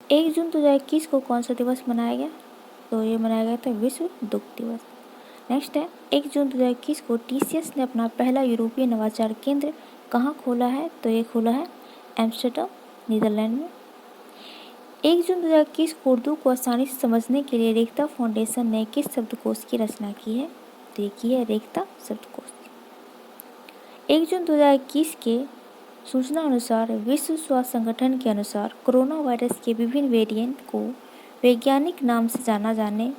1 जून 2021 को कौन सा दिवस मनाया गया? तो ये मनाया गया था विश्व दुग्ध दिवस। नेक्स्ट है 1 जून 2021 को टीसीएस ने अपना पहला यूरोपीय नवाचार केंद्र कहाँ खोला है? तो ये खोला है एम्स्टर्डम, नीदरलैंड में। 1 जून 2021 को उर्दू को आसानी से समझने के लिए रेख्ता फाउंडेशन ने किस शब्दकोश की रचना की है? तो ये की है रेख्ता शब्दकोश। 1 जून 2021 के सूचना अनुसार विश्व स्वास्थ्य संगठन के अनुसार कोरोना वायरस के विभिन्न वेरिएंट को वैज्ञानिक नाम से जाना जाने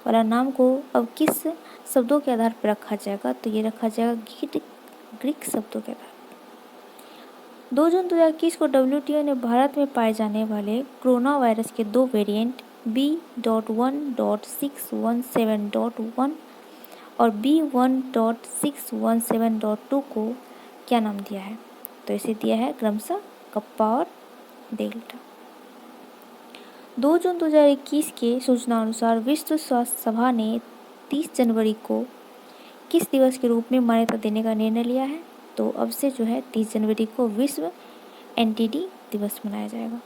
वाला नाम को अब किस शब्दों के आधार पर रखा जाएगा? तो ये रखा जाएगा ग्रीक शब्दों के आधार पर। 2 जून 2021 को WTO ने भारत में पाए जाने वाले कोरोना वायरस के 2 वेरिएंट B.1.617.1 और B.1.617.2 को क्या नाम दिया है? तो इसे दिया है क्रमशः कप्पा और डेल्टा। 2 जून 2021 के सूचना अनुसार विश्व स्वास्थ्य सभा ने 30 जनवरी को किस दिवस के रूप में मान्यता देने का निर्णय लिया है? तो अब से जो है 30 जनवरी को विश्व NTD दिवस मनाया जाएगा।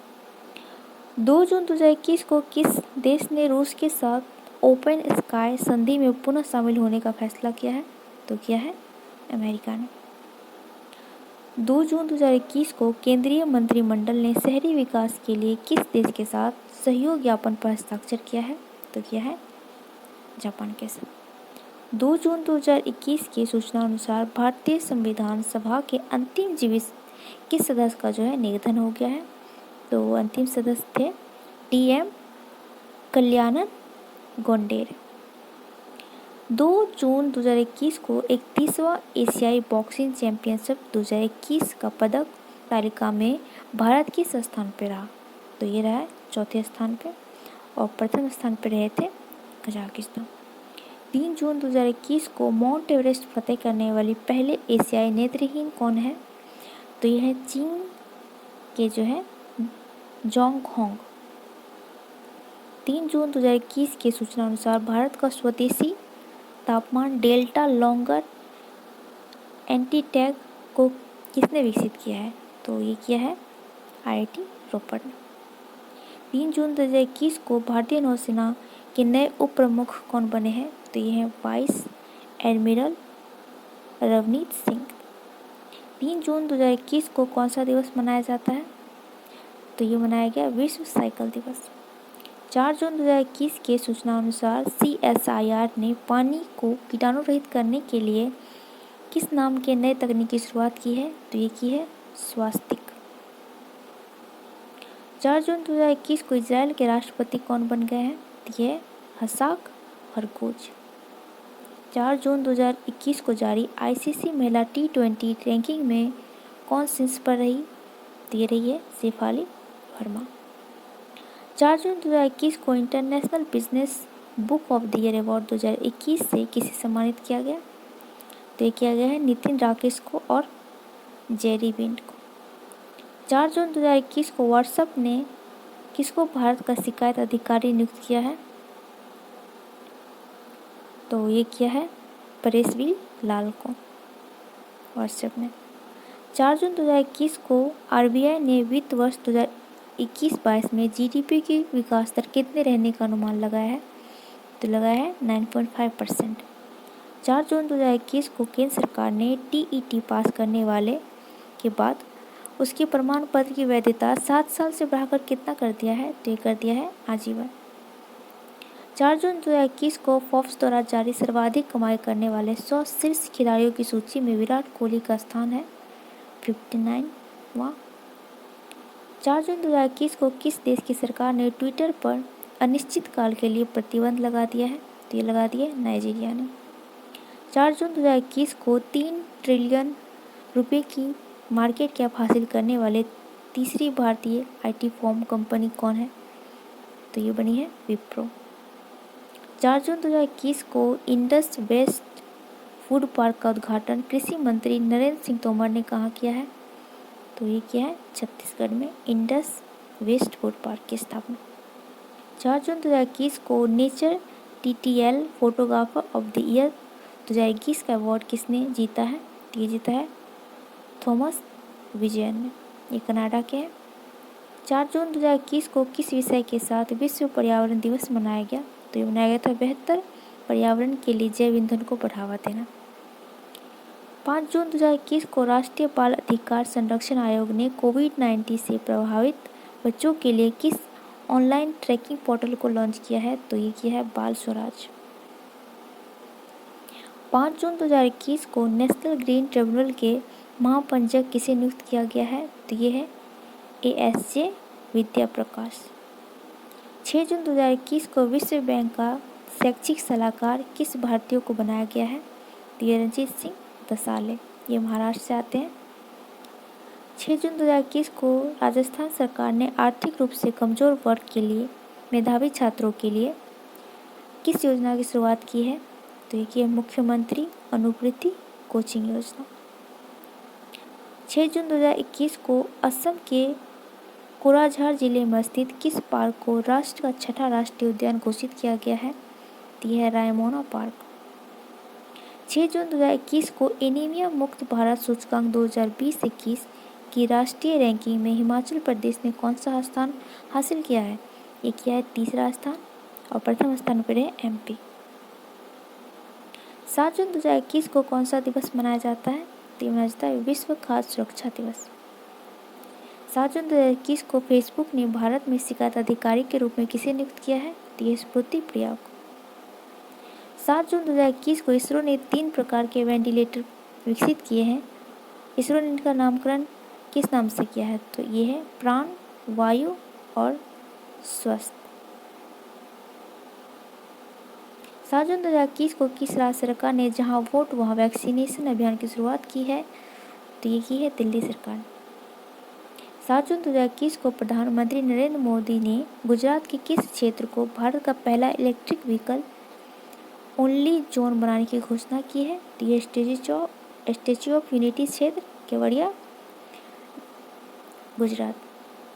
2 जून 2021 को किस देश ने रूस के साथ ओपन स्काई संधि में पुनः शामिल होने का फैसला किया है? तो किया है अमेरिका ने। 2 जून 2021 को केंद्रीय मंत्रिमंडल ने शहरी विकास के लिए किस देश के साथ सहयोग ज्ञापन पर हस्ताक्षर किया है? तो किया है जापान के साथ। 2 जून 2021 की सूचना अनुसार भारतीय संविधान सभा के अंतिम जीवित किस सदस्य का जो है निधन हो गया है? तो अंतिम सदस्य थे TM कल्याणन गोंडेर। 2 जून 2021 को 31वां एशियाई बॉक्सिंग चैंपियनशिप 2021 का पदक तालिका में भारत किस स्थान पर रहा? तो ये रहा है चौथे स्थान पे और प्रथम स्थान पर रहे थे कजाकिस्तान। 3 जून 2021 को माउंट एवरेस्ट फतेह करने वाली पहले एशियाई नेत्रहीन कौन है? तो ये है चीन के जो है जोंग होंग। 3 जून 2021 के सूचना अनुसार भारत का स्वदेशी तापमान डेल्टा लॉन्गर एंटी टैग को किसने विकसित किया है? तो ये किया है IIT रोपड़ ने। 3 जून 2021 को भारतीय नौसेना के नए उप प्रमुख कौन बने हैं? तो ये हैं वाइस एडमिरल रवनीत सिंह। 3 जून 2021 को कौन सा दिवस मनाया जाता है? तो ये मनाया गया विश्व साइकिल दिवस। 4 जून 2021 के सूचना अनुसार CSIR ने पानी को कीटाणु रहित करने के लिए किस नाम के नए तकनीक की शुरुआत की है? तो ये की है स्वास्तिक। 4 जून 2021 को इजराइल के राष्ट्रपति कौन बन गए हैं? ये हसाक हरगोज। 4 जून 2021 को जारी ICC महिला T20 रैंकिंग में कौन शीर्ष पर रही? तो ये रही है शेफाली वर्मा। 4 जून 2021 को international business book of the year award 2021 से किसे सम्मानित किया गया? तो ये किया गया है नितिन राकेश को और जेरी बिंड को। 4 जून 2021 को व्हाट्सएप ने किसको भारत का शिकायत अधिकारी नियुक्त किया है? तो ये किया है परेशवीर लाल को व्हाट्सएप ने। 4 जून 2021 को RBI ने वित्त वर्ष 2021-22 में GDP की विकास दर कितने रहने का अनुमान लगाया है? तो लगाया है 9.5%। 4 जून 2021 को केंद्र सरकार ने TET पास करने वाले के बाद उसके प्रमाण पत्र की वैधता 7 साल से बढ़ाकर कितना कर दिया है? तो ये कर दिया है आजीवन। 4 जून 2021 को फोर्ब्स द्वारा जारी सर्वाधिक कमाई करने वाले 100 शीर्ष खिलाड़ियों की सूची में विराट कोहली का स्थान है 59वां। 4 जून 2021 को किस देश की सरकार ने ट्विटर पर अनिश्चित काल के लिए प्रतिबंध लगा दिया है? तो ये लगा दिया नाइजीरिया ने। 4 जून 2021 को 3 ट्रिलियन रुपए की मार्केट कैप हासिल करने वाले तीसरी भारतीय IT फर्म कंपनी कौन है? तो ये बनी है विप्रो। 4 जून 2021 को इंडस वेस्ट फूड पार्क का उद्घाटन कृषि मंत्री नरेंद्र सिंह तोमर ने कहाँ किया है? तो ये किया है छत्तीसगढ़ में इंडस वेस्ट फूड पार्क की स्थापना। 4 जून 2021 को nature TTL photographer of the year 2021 का अवार्ड किसने जीता है? ये जीता है थॉमस विजयन ने। ये कनाडा के हैं। 4 जून 2021 को किस विषय के साथ विश्व पर्यावरण दिवस मनाया गया? तो ये मनाया गया था बेहतर पर्यावरण के लिए जैव ईंधन को बढ़ावा देना। 5 जून 2021 को राष्ट्रीय बाल अधिकार संरक्षण आयोग ने कोविड-19 से प्रभावित बच्चों के लिए किस ऑनलाइन ट्रैकिंग पोर्टल को लॉन्च किया है? तो ये किया है बाल स्वराज। 5 जून 2021 को नेशनल ग्रीन ट्रिब्यूनल के महापंचक किसे नियुक्त किया गया है? तो ये है ASJ विद्या प्रकाश। 6 जून 2021 को विश्व बैंक का शैक्षिक सलाहकार किस भारतीय को बनाया गया है? तो ये रणजीत सिंह दसाले, ये महाराष्ट्र से आते हैं। 6 जून 2021 को राजस्थान सरकार ने आर्थिक रूप से कमजोर वर्ग के लिए मेधावी छात्रों के लिए किस योजना की शुरुआत की है? तो ये की है मुख्यमंत्री अनुवृत्ति कोचिंग योजना। 6 जून 2021 को असम के कोराझार जिले में स्थित किस पार्क को राष्ट्र का छठा राष्ट्रीय उद्यान घोषित किया गया है? तो यह है रायमोना पार्क। 6 जून 2021 को एनीमिया मुक्त भारत सूचकांक 2020-21 की राष्ट्रीय रैंकिंग में हिमाचल प्रदेश ने कौन सा स्थान हासिल किया है? ये किया है तीसरा स्थान और प्रथम स्थान पर है MP। 7 जून 2021 को कौन सा दिवस मनाया जाता है? तो मनाया जाता है विश्व खाद्य सुरक्षा दिवस। 7 जून 2021 को फेसबुक ने भारत में शिकायत अधिकारी के रूप में किसे नियुक्त किया है? तो ये स्मृति प्रिया को। 7 जून 2021 को इसरो ने 3 प्रकार के वेंटिलेटर विकसित किए हैं। इसरो ने इनका नामकरण किस नाम से किया है? तो ये है प्राण, वायु और स्वस्थ। 7 जून 2021 को किस राज्य सरकार ने जहां वोट वहां वैक्सीनेशन अभियान की शुरुआत की है? तो ये की है दिल्ली सरकार। 7 जून 2021 को प्रधानमंत्री नरेंद्र मोदी ने गुजरात के किस क्षेत्र को भारत का पहला इलेक्ट्रिक व्हीकल ओनली जोन बनाने की घोषणा की है? तो ये स्टैच्यू ऑफ यूनिटी क्षेत्र केवड़िया गुजरात।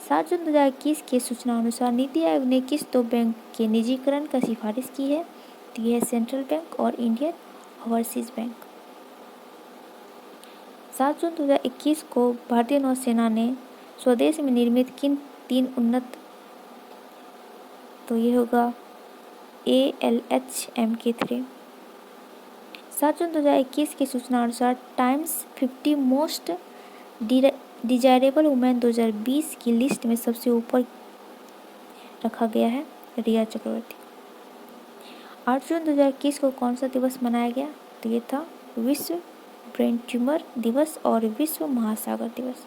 7 जून 2021 के सूचना अनुसार नीति आयोग ने किस 2 बैंक के निजीकरण का सिफारिश की है? तो यह है सेंट्रल बैंक और इंडियन ओवरसीज बैंक। 7 जून 2021 को भारतीय नौसेना ने स्वदेश में निर्मित किन 3 उन्नत, तो ये होगा ALH MK3। 7 जून 2021 की सूचना अनुसार टाइम्स 50 मोस्ट डिजायरेबल वुमेन 2020 की लिस्ट में सबसे ऊपर रखा गया है रिया चक्रवर्ती। 8 जून 2021 को कौन सा दिवस मनाया गया? तो ये था विश्व ब्रेन ट्यूमर दिवस और विश्व महासागर दिवस।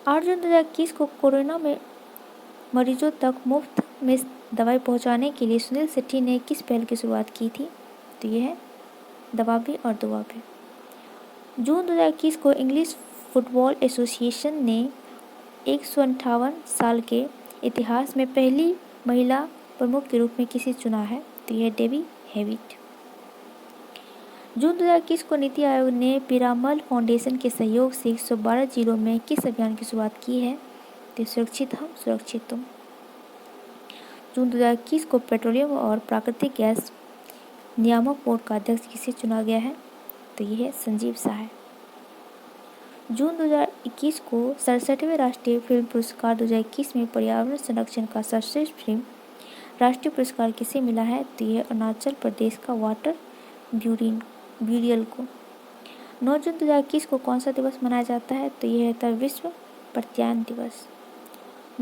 8 जून 2021 को कोरोना में मरीजों तक मुफ्त में दवाई पहुंचाने के लिए सुनील शेट्टी ने किस पहल की शुरुआत की थी? तो ये है दवा भी और दुआ भी। जून 2021 को इंग्लिश फुटबॉल एसोसिएशन ने 158 साल के इतिहास में पहली महिला प्रमुख के रूप में किसे चुना है? तो यह डेबी हेविट। जून 2021 को नीति आयोग ने पीरामल फाउंडेशन के सहयोग से 112 जिलों में किस अभियान की शुरुआत की है? तो सुरक्षित हम सुरक्षित तुम। जून 2021 को पेट्रोलियम और प्राकृतिक गैस नियामक बोर्ड का अध्यक्ष किसे चुना गया है? तो यह है संजीव सहाय। जून 2021 को 67वें राष्ट्रीय फिल्म पुरस्कार 2021 में पर्यावरण संरक्षण का सर्वश्रेष्ठ फिल्म राष्ट्रीय पुरस्कार किसे मिला है? तो यह अरुणाचल प्रदेश का वाटर ब्यूरियल को। 9 जून 2021 को कौन सा दिवस मनाया जाता है? तो यह था विश्व प्रत्यायन दिवस।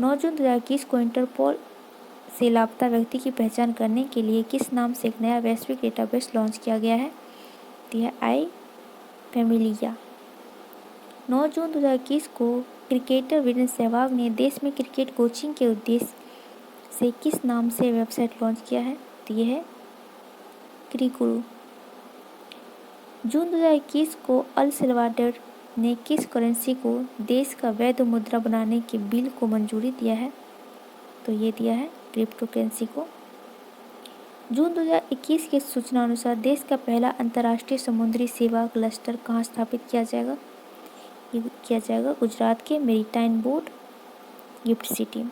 9 जून 2021 को इंटरपोल से लापता व्यक्ति की पहचान करने के लिए किस नाम से एक नया वैश्विक डेटाबेस लॉन्च किया गया है? तो यह आई फैमिलिया। 9 जून 2021 को क्रिकेटर वीरेंद्र सहवाग ने देश में क्रिकेट कोचिंग के उद्देश्य से किस नाम से वेबसाइट लॉन्च किया है? तो यह है क्रिगुरु। जून 2021 को अल सल्वाडोर ने किस करेंसी को देश का वैध मुद्रा बनाने के बिल को मंजूरी दिया है? तो ये दिया है क्रिप्टो करेंसी को। जून 2021 के सूचना अनुसार देश का पहला अंतर्राष्ट्रीय समुद्री सेवा क्लस्टर कहाँ स्थापित किया जाएगा? ये किया जाएगा गुजरात के मेरीटाइन बोर्ड गिफ्ट सिटी।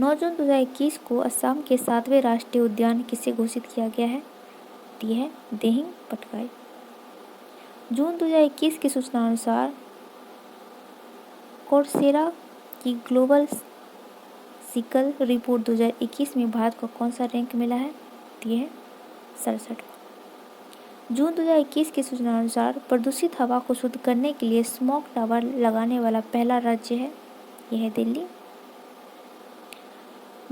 9 जून 2021 को असम के 7वें राष्ट्रीय उद्यान किसे घोषित किया गया है? यह है दिहिंग पटकाई। जून 2021 की सूचना अनुसार कोर्सेरा की ग्लोबल सिकल रिपोर्ट 2021 में भारत को कौन सा रैंक मिला है? ये है 67। जून 2021 की सूचना अनुसार प्रदूषित हवा को शुद्ध करने के लिए स्मोक टावर लगाने वाला पहला राज्य है, यह है दिल्ली।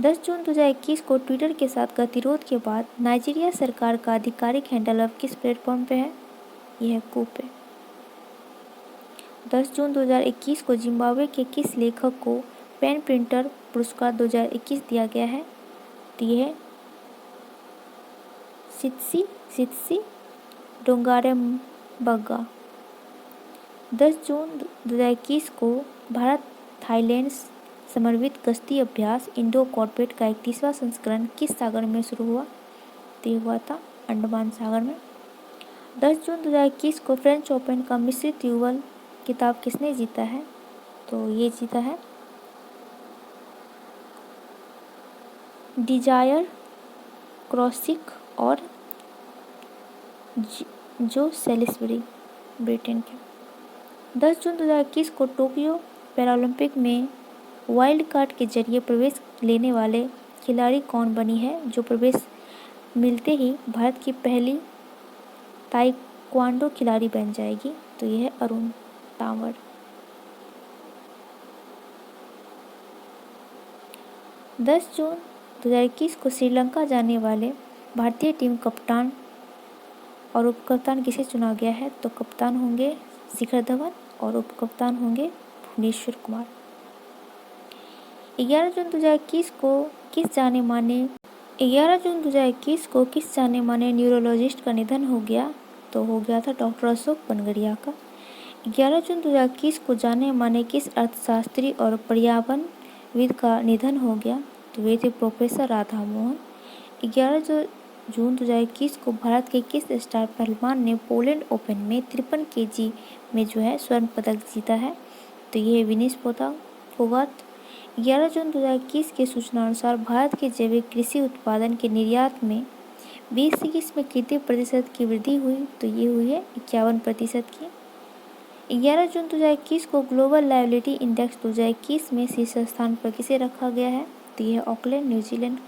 10 जून 2021 को ट्विटर के साथ गतिरोध के बाद नाइजीरिया सरकार का आधिकारिक हैंडल अब किस प्लेटफॉर्म पे है? यह है कू पे। 10 जून 2021 को जिम्बाब्वे के किस लेखक को पेन प्रिंटर पुरस्कार 2021 दिया गया है? तो यह है सित्सी डोंगारेम्बगा। 10 जून 2021 को भारत थाईलैंड समन्वित गश्ती अभ्यास इंडो कॉर्पोरेट का 31वां संस्करण किस सागर में शुरू हुआ? तो ये हुआ था अंडमान सागर में। 10 जून 2021 को फ्रेंच ओपन का मिश्रित युगल खिताब किसने जीता है? तो ये जीता है डिजायर क्रॉसिक और जो सेलिसबरी ब्रिटेन के। 10 जून 2021 को टोक्यो पैरालंपिक में वाइल्ड कार्ड के जरिए प्रवेश लेने वाले खिलाड़ी कौन बनी है, जो प्रवेश मिलते ही भारत की पहली ताइक्वांडो खिलाड़ी बन जाएगी? तो यह है अरुण तांवर। 10 जून 2021 को श्रीलंका जाने वाले भारतीय टीम कप्तान और उपकप्तान किसे चुना गया है? तो कप्तान होंगे शिखर धवन और उपकप्तान होंगे भुवनेश्वर कुमार। 11 जून 2021 को किस जाने माने न्यूरोलॉजिस्ट का निधन हो गया? तो हो गया था डॉक्टर अशोक बनगड़िया का। 11 जून 2021 को जाने माने किस अर्थशास्त्री और पर्यावरणविद का निधन हो गया? तो वे थे प्रोफेसर राधा मोहन। 11 जून 2021 को भारत के किस स्टार पहलवान ने पोलैंड ओपन में 53 kg में जो है स्वर्ण पदक जीता है? तो ये है विनेश फोगाट। 11 जून 2021 के सूचना अनुसार भारत के जैविक कृषि उत्पादन के निर्यात में 2021 में कितने प्रतिशत की वृद्धि हुई? तो ये हुई है 51% की। 11 जून 2021 को ग्लोबल लायबिलिटी इंडेक्स 2021 में शीर्ष स्थान पर किसे रखा गया है? तो यह है ऑकलैंड न्यूजीलैंड।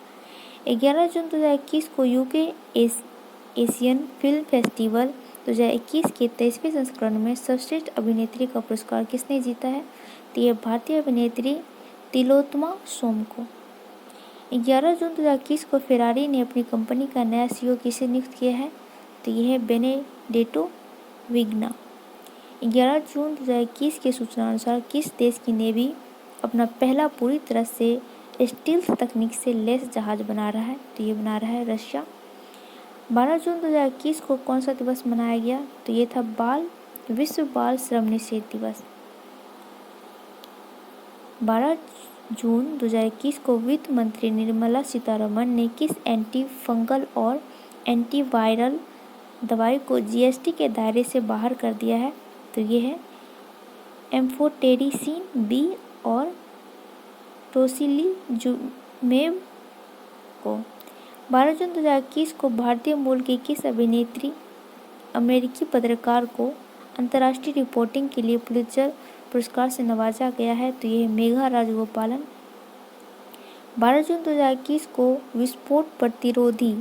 11 जून 2021 को यूके एशियन फिल्म फेस्टिवल 2021 के 23वें संस्करण में सर्वश्रेष्ठ अभिनेत्री का पुरस्कार किसने जीता है? तो यह भारतीय अभिनेत्री तिलोत्तमा सोम को। 11 जून 2021 को फेरारी ने अपनी कंपनी का नया सीईओ किसे नियुक्त किया है? तो यह है बेनेडेटो विग्ना। 11 जून 2021 की सूचना अनुसार किस देश की नेवी अपना पहला पूरी तरह से स्टील्थ तकनीक से लैस जहाज बना रहा है? तो ये बना रहा है रशिया। 12 जून 2021 को कौन सा दिवस मनाया गया? तो ये था विश्व बाल श्रम निषेध दिवस। 12 जून 2021 को वित्त मंत्री निर्मला सीतारमण ने किस एंटी फंगल और एंटीवायरल दवाई को जीएसटी के दायरे से बाहर कर दिया है? तो ये है एम्फोटेरिसिन बी और टोसिलीजुमेब को। 12 जून 2021 को भारतीय मूल की किस अभिनेत्री अमेरिकी पत्रकार को अंतर्राष्ट्रीय रिपोर्टिंग के लिए पुलित्जर पुरस्कार से नवाजा गया है? तो यह मेघा राजगोपालन। 12 जून 2021 को विस्फोट प्रतिरोधी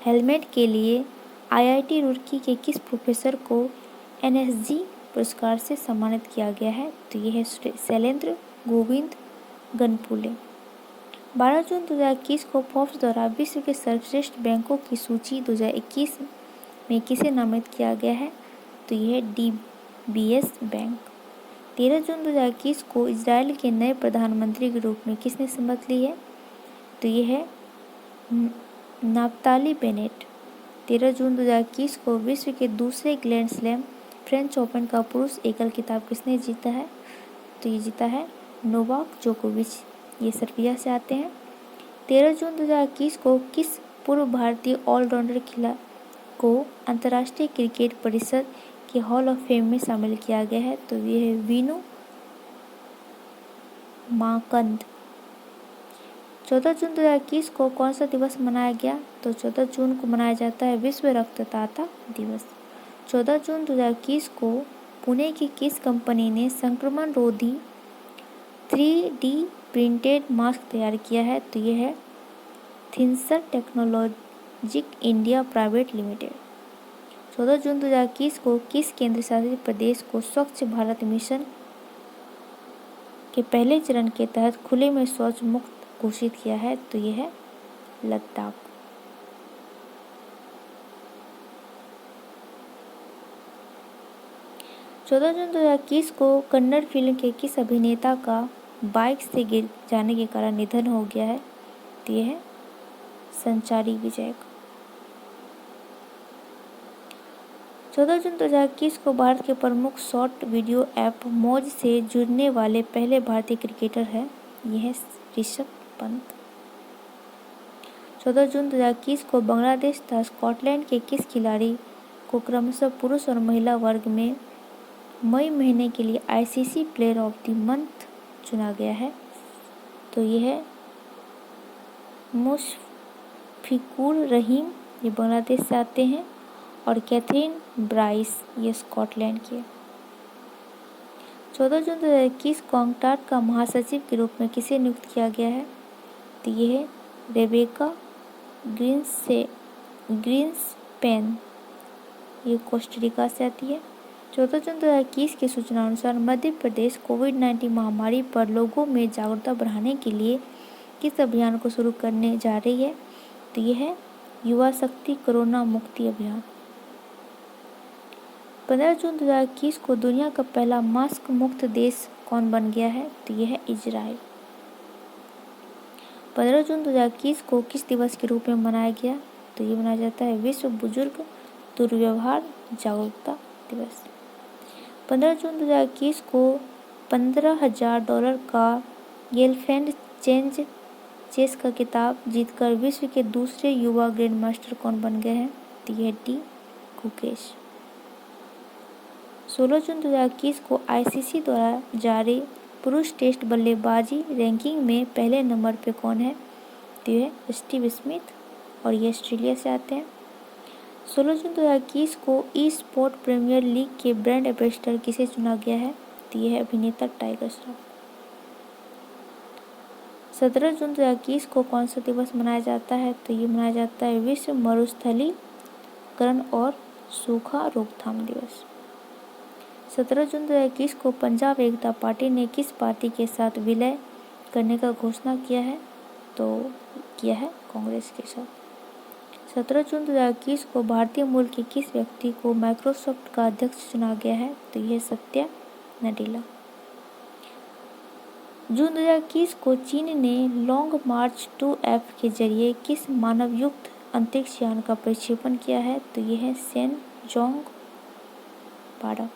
हेलमेट के लिए आईआईटी रुड़की के किस प्रोफेसर को एनएसजी पुरस्कार से सम्मानित किया गया है? तो यह है शैलेंद्र गोविंद गनपुले। 12 जून 2021 को फोर्ब्स द्वारा विश्व के सर्वश्रेष्ठ बैंकों की सूची 2021 में किसे नामित किया गया है? तो यह है डीबीएस बैंक। 13 जून 2021 को इजराइल के नए प्रधानमंत्री के रूप में किसने शपथ ली है? तो यह है नाफ्ताली बेनेट। 13 जून 2021 को विश्व के दूसरे ग्रैंड स्लैम फ्रेंच ओपन का पुरुष एकल खिताब किसने जीता है? तो ये जीता है नोवाक जोकोविच, ये सर्बिया से आते हैं। 13 जून 2021 को किस पूर्व भारतीय ऑलराउंडर खिलाड़ी को अंतर्राष्ट्रीय क्रिकेट परिषद के हॉल ऑफ फेम में शामिल किया गया है? तो ये है वीनू माकंद। 14 जून 2021 को कौन सा दिवस मनाया गया? तो 14 जून को मनाया जाता है विश्व रक्तदाता दिवस। 14 जून 2021 को पुणे की किस कंपनी ने संक्रमण रोधी 3D प्रिंटेड मास्क तैयार किया है, तो ये है थिंसर टेक्नोलॉजिक इंडिया प्राइवेट लिमिटेड। 14 जून 2021 को किस केंद्र शासित प्रदेश को स्वच्छ भारत मिशन के पहले चरण के तहत खुले में शौच मुक्त घोषित किया है, तो ये है लद्दाख। चौदह जून 2021 को कन्नड़ फिल्म के किस अभिनेता का बाइक से गिर जाने के कारण निधन हो गया है, तो यह है संचारी विजय का। 14 जून 2021 को भारत के प्रमुख शॉर्ट वीडियो ऐप मौज से जुड़ने वाले पहले भारतीय क्रिकेटर है, यह है ऋषभ पंत। 14 जून 2021 को बांग्लादेश तथा स्कॉटलैंड के किस खिलाड़ी को क्रमशः पुरुष और महिला वर्ग में मई महीने के लिए ICC player of the month चुना गया है, तो यह है मुशफिकुर रहीम, ये बांग्लादेश से आते हैं, और कैथरीन ब्राइस, ये स्कॉटलैंड के। 14 जून 2021 को अंकटाड का महासचिव के रूप में किसे नियुक्त किया गया है, तो यह है रेबेका ग्रीन्सपेन, ये कोस्टारिका से आती है। 14 जून 2021 की सूचना अनुसार मध्य प्रदेश कोविड-19 महामारी पर लोगों में जागरूकता बढ़ाने के लिए किस अभियान को शुरू करने जा रही है, तो यह है युवा शक्ति कोरोना मुक्ति अभियान। 15 जून 2021 को दुनिया का पहला मास्क मुक्त देश कौन बन गया है, तो यह है इजराइल। 15 जून 2021 को किस दिवस के रूप में मनाया गया, तो ये मनाया जाता है विश्व बुजुर्ग दुर्व्यवहार जागरूकता दिवस। 15 जून 2021 को $15,000 का गेलफैंड चेस का खिताब जीतकर विश्व के दूसरे युवा ग्रैंड मास्टर कौन बन गए हैं, तो यह डी गुकेश। 16 जून 2021 को आईसीसी द्वारा जारी पुरुष टेस्ट बल्लेबाजी रैंकिंग में पहले नंबर पे कौन है, तो यह स्टीव स्मिथ, और ये ऑस्ट्रेलिया से आते हैं। 16 जून 2021 को ई स्पोर्ट प्रीमियर लीग के ब्रांड एम्बेसडर किसे चुना गया है, तो यह है अभिनेता टाइगर श्रॉफ। 17 जून 2021 को कौन सा दिवस मनाया जाता है, तो ये मनाया जाता है विश्व मरुस्थलीकरण और सूखा रोकथाम दिवस। 17 जून 2021 को पंजाब एकता पार्टी ने किस पार्टी के साथ विलय करने का घोषणा किया है, तो किया है कांग्रेस के साथ। 17 जून 2021 को भारतीय मूल के किस व्यक्ति को माइक्रोसॉफ्ट का अध्यक्ष चुना गया है, तो यह सत्या नडेला। जून 2021 को चीन ने लॉन्ग मार्च 2F के जरिए किस मानवयुक्त अंतरिक्ष यान का प्रक्षेपण किया है, तो यह है सेनजोंग 12।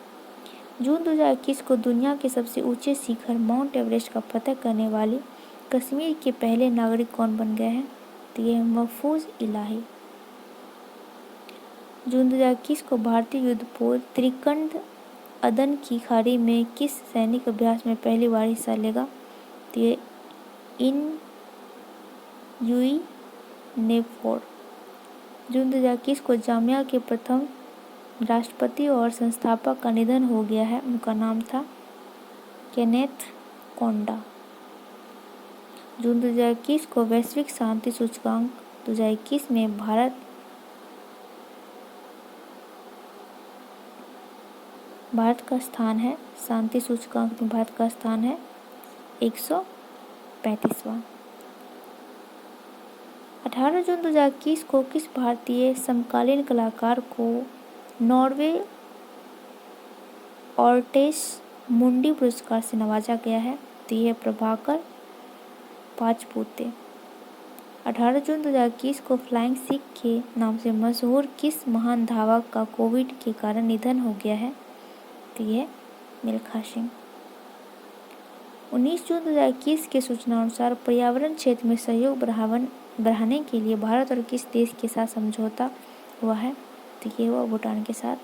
जून 2021 को दुनिया के सबसे ऊंचे शिखर माउंट एवरेस्ट का फतह करने वाले कश्मीर के पहले नागरिक कौन बन गए हैं, तो यह है महफूज इलाही। जून 2021 को भारतीय युद्धपोत त्रिकंड अदन की खाड़ी में किस सैनिक अभ्यास में पहली बार हिस्सा लेगा, तो ये इनयुई नेफोर। जून 2021 को जामिया के प्रथम राष्ट्रपति और संस्थापक का निधन हो गया है, उनका नाम था केनेथ कोंडा। जून 2021 को वैश्विक शांति सूचकांक 2021 में भारत का स्थान है, शांति सूचकांक में भारत का स्थान है 135वां। 18 जून 2021 को किस भारतीय समकालीन कलाकार को नॉर्वे ऑर्टेस मुंडी पुरस्कार से नवाजा गया है, तो यह प्रभाकर पाचपुते। 18 जून 2021 को फ्लाइंग सिख के नाम से मशहूर किस महान धावक का कोविड के कारण निधन हो गया है, तो यह मिल्खा सिंह। 19 जून 2021 की सूचना अनुसार पर्यावरण क्षेत्र में सहयोग बढ़ाने के लिए भारत और किस देश के साथ समझौता हुआ है, तो ये हुआ भूटान के साथ।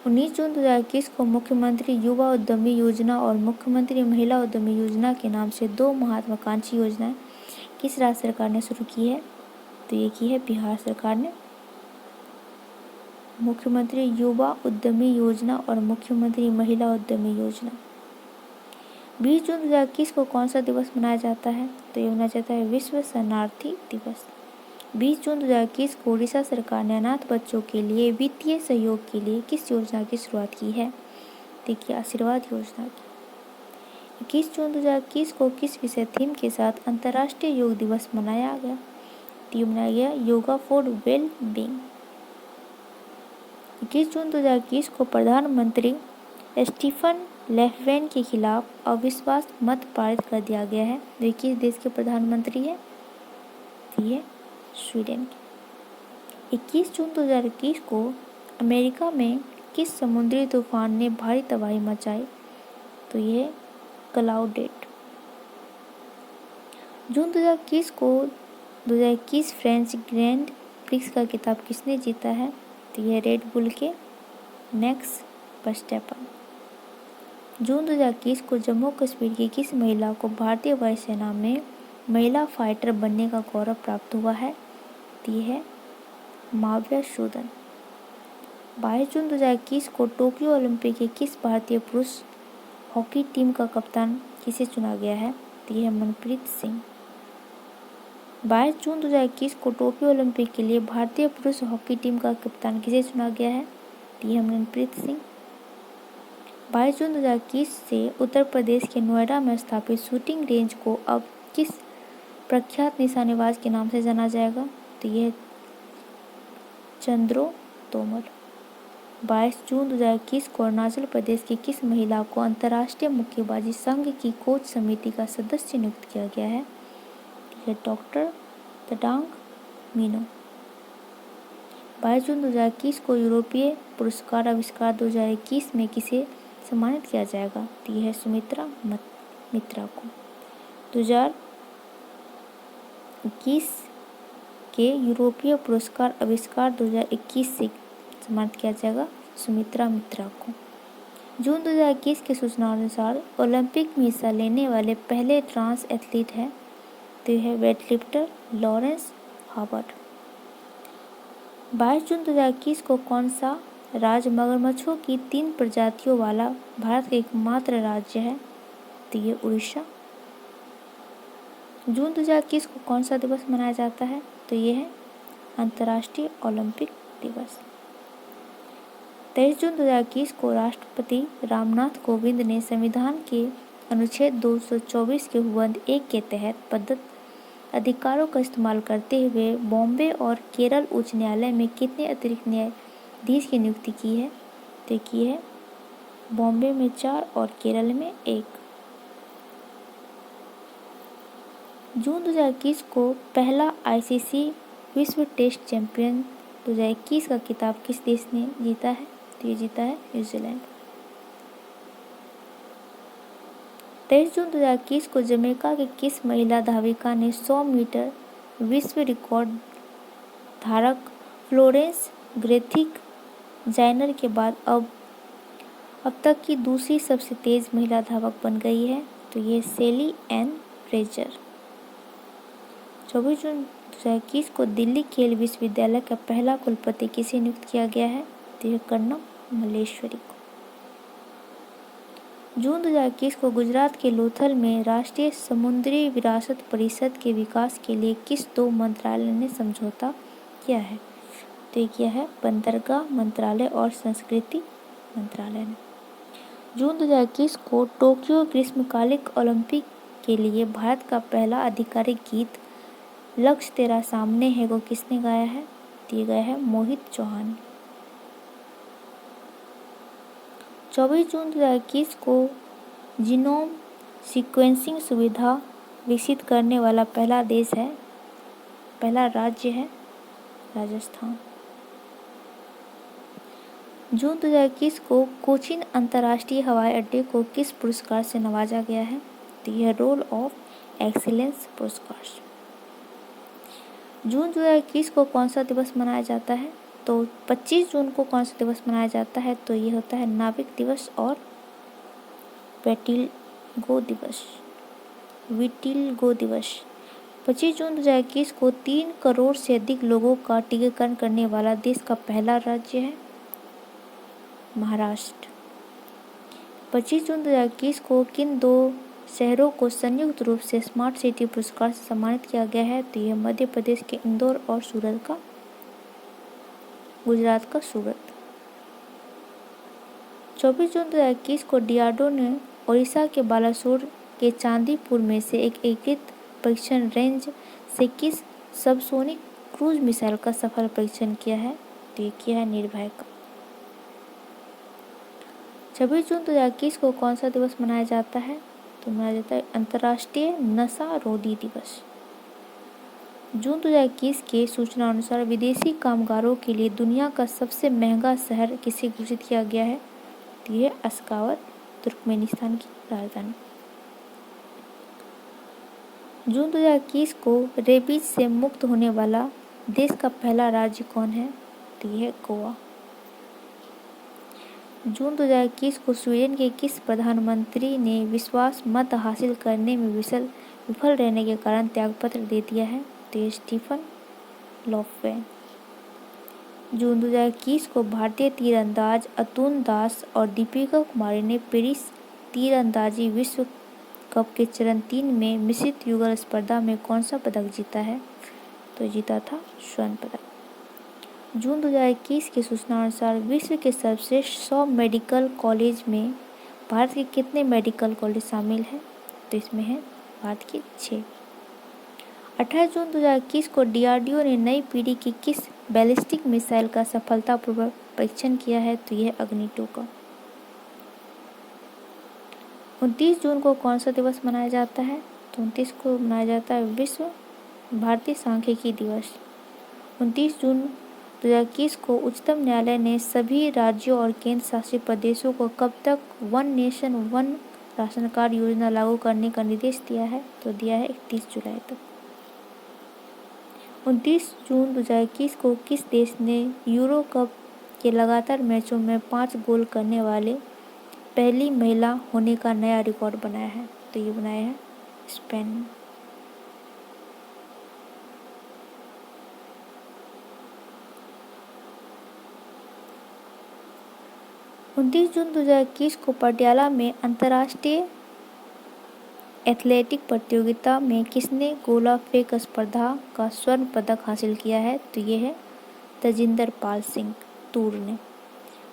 19 जून 2021 को मुख्यमंत्री युवा उद्यमी योजना और मुख्यमंत्री महिला उद्यमी योजना के नाम से दो महत्वाकांक्षी योजनाएं किस राज्य सरकार ने शुरू की है, तो ये की है बिहार सरकार ने। मुख्यमंत्री युवा उद्यमी योजना और मुख्यमंत्री महिला उद्यमी योजना। 20 जून 2021 को कौन सा दिवस मनाया जाता है? तो ये मनाया जाता है विश्व शरणार्थी दिवस। 20 जून 2021 को उड़ीसा सरकार ने अनाथ बच्चों के लिए वित्तीय सहयोग के लिए किस योजना की शुरुआत की है? देखिए, आशीर्वाद योजना की। 21 जून 2021 को किस विषय थीम के साथ अंतर्राष्ट्रीय योग दिवस मनाया गया? तो ये मनाया गया योगा फॉर वेल बीइंग। 21 जून 2021 को प्रधानमंत्री स्टीफन लेफवेन के खिलाफ अविश्वास मत पारित कर दिया गया है। वे किस देश के प्रधानमंत्री हैं? ये स्वीडन के। 21 जून 2021 को अमेरिका में किस समुद्री तूफान ने भारी तबाही मचाई? तो ये क्लाउडेड। जून 2021 को 2021 फ्रेंच ग्रैंड प्रिक्स का खिताब किसने जीता है? तो यह रेड बुल के मैक्स वर्स्टैपन। जून 2021 को जम्मू कश्मीर की किस महिला को भारतीय वायुसेना में महिला फाइटर बनने का गौरव प्राप्त हुआ है? तो यह है माव्या सूदन। 22 जून 2021 को टोक्यो ओलंपिक के किस भारतीय पुरुष हॉकी टीम का कप्तान किसे चुना गया है? तो यह है मनप्रीत सिंह। 22 जून 2021 को टोक्यो ओलंपिक के लिए भारतीय पुरुष हॉकी टीम का कप्तान किसे चुना गया है? तो यह है मनप्रीत सिंह। 22 जून 2021 से उत्तर प्रदेश के नोएडा में स्थापित शूटिंग रेंज को अब किस प्रख्यात निशानेबाज के नाम से जाना जाएगा? तो यह चंद्रो तोमर। 22 जून 2021 को अरुणाचल प्रदेश की किस महिला को अंतर्राष्ट्रीय मुक्केबाजी संघ की कोच समिति का सदस्य नियुक्त किया गया है? यह डॉक्टर तडांग मीनो। 22 जून 2021 को यूरोपीय पुरस्कार आविष्कार 2021 में किसे सम्मानित किया जाएगा? तो यह है सुमित्रा मित्रा को। 2021 के यूरोपीय पुरस्कार आविष्कार 2021 से सम्मानित किया जाएगा सुमित्रा मित्रा को। जून 2021 की सूचना अनुसार ओलंपिक में हिस्सा लेने वाले पहले ट्रांस एथलीट हैं, तो यह है वेटलिफ्टर लॉरेंस हार्बर्ट। 22 जून 2021 को कौन सा राज्य मगरमच्छों की 3 प्रजातियों वाला भारत का एकमात्र राज्य है? तो ये उड़ीसा। जून 2021 को कौन सा दिवस मनाया जाता है? तो ये है अंतर्राष्ट्रीय ओलंपिक दिवस। 23 जून 2021 को राष्ट्रपति रामनाथ कोविंद ने संविधान के अनुच्छेद 224 के उपबंध 1 के तहत प्रदत्त अधिकारों का इस्तेमाल करते हुए बॉम्बे और केरल उच्च न्यायालय में कितने अतिरिक्त न्यायाधीश की नियुक्ति की है? तो की है बॉम्बे में 4 और केरल में 1। जून 2021 को पहला आईसीसी विश्व टेस्ट चैंपियन 2021 का खिताब किस देश ने जीता है? तो ये जीता है न्यूजीलैंड। 23 जून 2021 को जमैका के किस महिला धाविका ने 100 मीटर विश्व रिकॉर्ड धारक फ्लोरेंस ग्रेथिक जायनर के बाद अब तक की दूसरी सबसे तेज महिला धावक बन गई है? तो ये सेली एन फ्रेजर। 24 जून 2021 को दिल्ली खेल विश्वविद्यालय का पहला कुलपति किसे नियुक्त किया गया है? तो यह कर्णम मल्लेश्वरी को। जून 2021 को गुजरात के लोथल में राष्ट्रीय समुद्री विरासत परिषद के विकास के लिए किस 2 मंत्रालय ने समझौता किया है? तो ये किया है बंदरगाह मंत्रालय और संस्कृति मंत्रालय ने। जून 2021 को टोक्यो ग्रीष्मकालिक ओलंपिक के लिए भारत का पहला आधिकारिक गीत लक्ष्य तेरा सामने है को किसने गाया है? दिया गया है मोहित चौहान। 24 जून 2021 को जीनोम सीक्वेंसिंग सुविधा विकसित करने वाला पहला राज्य है राजस्थान। जून 2021 को कोचीन अंतर्राष्ट्रीय हवाई अड्डे को किस पुरस्कार से नवाजा गया है? तो यह रोल ऑफ एक्सीलेंस पुरस्कार। जून 2021 को कौन सा दिवस मनाया जाता है? तो 25 जून को कौन सा दिवस मनाया जाता है? तो ये होता है नाविक दिवस और विटिलगो दिवस। 25 जून 2021 को 3 करोड़ से अधिक लोगों का टीकाकरण करने वाला देश का पहला राज्य है महाराष्ट्र। 25 जून 2021 को किन 2 शहरों को संयुक्त रूप से स्मार्ट सिटी पुरस्कार से सम्मानित किया गया है? तो यह मध्य प्रदेश के इंदौर और गुजरात का सूरत। 24 जून 2021 को डीआरडीओ ने ओडिशा के बालासोर के चांदीपुर में से एक एकीकृत परीक्षण रेंज से किस सबसोनिक क्रूज मिसाइल का सफल परीक्षण किया है? तो ये किया है निर्भय का। 26 जून 2021 को कौन सा दिवस मनाया जाता है? तो मनाया जाता है अंतर्राष्ट्रीय नशा रोधी दिवस। जून 2021 के सूचना अनुसार विदेशी कामगारों के लिए दुनिया का सबसे महंगा शहर किसे घोषित किया गया है? तो यह अश्खावत, तुर्कमेनिस्तान की राजधानी। जून 2021 को रेबीज से मुक्त होने वाला देश का पहला राज्य कौन है? तो यह है गोवा। जून 2021 को स्वीडन के किस प्रधानमंत्री ने विश्वास मत हासिल करने में विफल रहने के कारण त्यागपत्र दे दिया है? तो यह स्टीफन लोफवेन। जून 2021 को भारतीय तीरंदाज अतुल दास और दीपिका कुमारी ने पेरिस तीरंदाजी विश्व कप के चरण 3 में मिश्रित युगल स्पर्धा में कौन सा पदक जीता है? तो जीता था स्वर्ण पदक। जून 2021 की सूचना अनुसार विश्व के सर्वश्रेष्ठ 100 मेडिकल कॉलेज में भारत के कितने मेडिकल कॉलेज शामिल हैं? तो इसमें है भारत के 6। 28 जून 2021 को डीआरडीओ ने नई पीढ़ी की किस बैलिस्टिक मिसाइल का सफलतापूर्वक परीक्षण किया है? तो यह अग्नि 2 का। 29 जून को कौन सा दिवस मनाया जाता है? तो 29 को मनाया जाता है विश्व भारतीय सांख्यिकी दिवस। 29 जून 2021 को उच्चतम न्यायालय ने सभी राज्यों और केंद्र शासित प्रदेशों को कब तक one nation one ration card योजना लागू करने का निर्देश दिया है? तो दिया है 31 जुलाई तक। 29 जून 2021 को किस देश ने यूरो कप के लगातार मैचों में 5 गोल करने वाले पहली महिला होने का नया रिकॉर्ड बनाया है? तो ये बनाया है स्पेन ने। उनतीस जून 2021 को पटियाला में अंतर्राष्ट्रीय एथलेटिक प्रतियोगिता में किसने गोला फेंक स्पर्धा का स्वर्ण पदक हासिल किया है? तो ये है तजिंदर पाल सिंह तूर ने।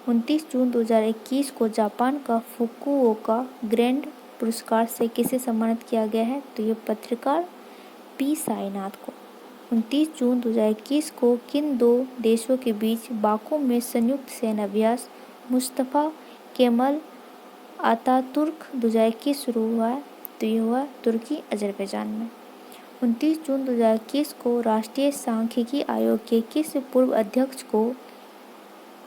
29 जून 2021 को जापान का फुकुओका ग्रैंड पुरस्कार से किसे सम्मानित किया गया है? तो ये पत्रकार पी साईनाथ को। 29 जून 2021 को किन 2 देशों के बीच बाकू में संयुक्त सैन्य अभ्यास मुस्तफ़ा केमल अतातुर्क 2021 शुरू हुआ है? तो ये हुआ तुर्की अजरबैजान में। 29 जून 2021 को राष्ट्रीय सांख्यिकी आयोग के किस पूर्व अध्यक्ष को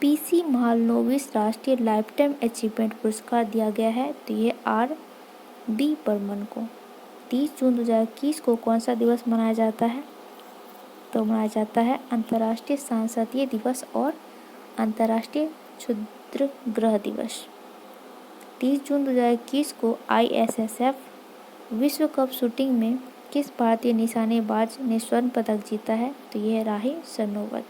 पीसी महालनोबिस राष्ट्रीय लाइफटाइम अचीवमेंट पुरस्कार दिया गया है? तो ये आर.बी. बर्मन को। 30 जून 2021 को कौन सा दिवस मनाया जाता है? तो मनाया जाता है अंतर्राष्ट्रीय सांसदीय दिवस और अंतर्राष्ट्रीय क्षुद्र ग्रह दिवस। 30 जून 2021 को ISSF विश्व कप शूटिंग में किस भारतीय निशानेबाज ने स्वर्ण पदक जीता है? तो यह है राही सरनोबत।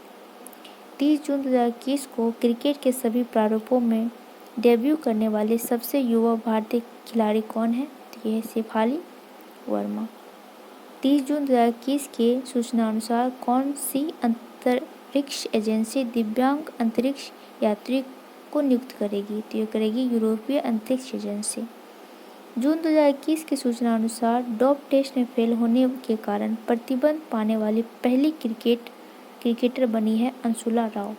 30 जून 2021 को क्रिकेट के सभी प्रारूपों में डेब्यू करने वाले सबसे युवा भारतीय खिलाड़ी कौन है? तो यह है शेफाली वर्मा। 30 जून 2021 के सूचना अनुसार कौन सी अंतरिक्ष एजेंसी दिव्यांग अंतरिक्ष यात्री को नियुक्त करेगी? तो ये करेगी यूरोपीय अंतरिक्ष एजेंसी। जून 2021 की सूचना अनुसार डोप टेस्ट में फेल होने के कारण प्रतिबंध पाने वाली पहली क्रिकेटर बनी है अंशुला राव।